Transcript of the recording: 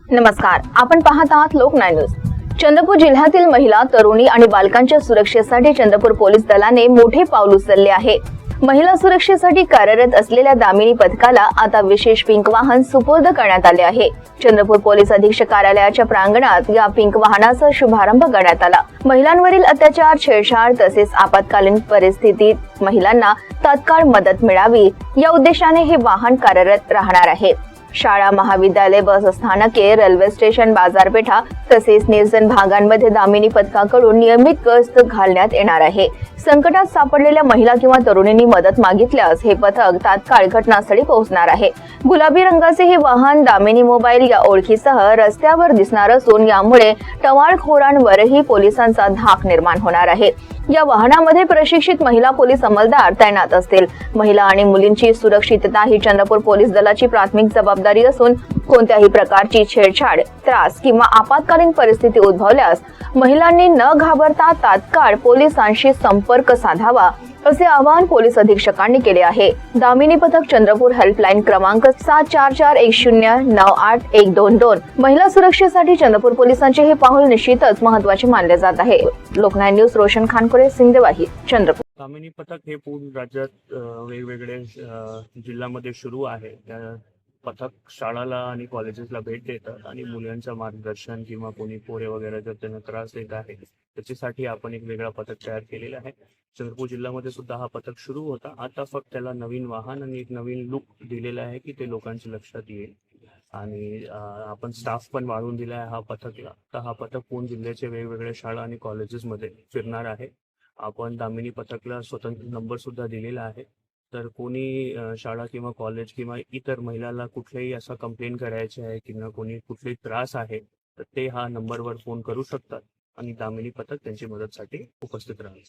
नमस्कार, आपण पाहत आहात लोकनाय न्यूज। चंद्रपूर जिल्ह्यातील महिला, तरुणी आणि बालकांच्या सुरक्षेसाठी चंद्रपूर पोलीस दलाने मोठे पाऊल उचलले आहे। महिला सुरक्षेसाठी कार्यरत असलेल्या दामिनी पथकाला आता विशेष पिंक वाहन सुपूर्द करण्यात आले आहे। चंद्रपूर पोलीस अधीक्षक कार्यालयाच्या प्रांगणात या पिंक वाहनाचा शुभारंभ करण्यात आला। महिलांवरील अत्याचार, छेडछाड तसेच आपत्कालीन परिस्थितीत महिलांना तात्काळ मदत मिळावी या उद्देशाने हे वाहन कार्यरत राहणार आहे। शाळा, महाविद्यालय, बस स्थानके, रेल्वे स्टेशन, बाजारपेठा तसेच निर्जन भागांमध्ये दामिनी पथकाकडून नियमित गस्त घालण्यात येणार आहे। संकटात सापडलेल्या महिला किंवा तरुणींनी मदत मागितल्यास हे पथक तात्काळ घटनास्थळी पोहोचणार आहे। गुलाबी रंगाचे हे वाहन दामिनी मोबाईल या ओळखीसह रस्त्यावर दिसणार असून यामुळे टवाळखोरांवरही पोलिसांचा धाक निर्माण होणार आहे। या वाहनामध्ये प्रशिक्षित महिला पोलीस अंमलदार तैनात असतील। महिला आणि मुलींची सुरक्षितता ही चंद्रपूर पोलीस दलाची प्राथमिक जबाबदारी असून कोणत्याही प्रकारची छेडछाड, त्रास किंवा आपत्कालीन परिस्थिती उद्भवल्यास महिलांनी न घाबरता तात्काळ पोलिसांशी संपर्क साधावा असे आवाहन पोलीस अधीक्षकांनी केले आहे। दामिनी पथक चंद्रपूर हेल्पलाईन क्रमांक 7441098122। महिला सुरक्षेसाठी चंद्रपूर पोलिसांचे हे पाऊल निश्चितच महत्त्वाचे मानले जात आहे। लोकनाय न्यूज, रोशन खानकोरे, सिंधेवाही, चंद्रपूर। दामिनी पथक हे पूर्ण राज्यात वेगवेगळे जिल्ह्यामध्ये सुरू आहे। पथक शाळाला आणि कॉलेजेसला भेट देतात आणि मुलांचं मार्गदर्शन किंवा कोणी पोरे वगैरे जर त्यांना त्रास देत आहे त्याच्यासाठी आपण एक वेगळा पथक तयार केलेला आहे। चंद्रपूर जिल्ह्यामध्ये सुद्धा हा पथक सुरू होता। आता फक्त त्याला नवीन वाहन आणि एक नवीन लुक दिलेला आहे की ते लोकांच्या लक्षात येईल आणि आपण स्टाफ पण वाढवून दिला आहे हा पथकला। तर हा पथक पूर्ण जिल्ह्याचे वेगवेगळ्या शाळा आणि कॉलेजेसमध्ये फिरणार आहे। आपण दामिनी पथकला स्वतंत्र नंबर सुद्धा दिलेला आहे। तर कोणी शाळा किंवा कॉलेज किंवा इतर महिलाला कुठलेही असा कंप्लेंट करायचे आहे किंवा कोणी कुठलेही त्रास आहे तर ते हा नंबरवर फोन करू शकतात आणि दामिनी पथक त्यांची मदतसाठी उपस्थित राहील।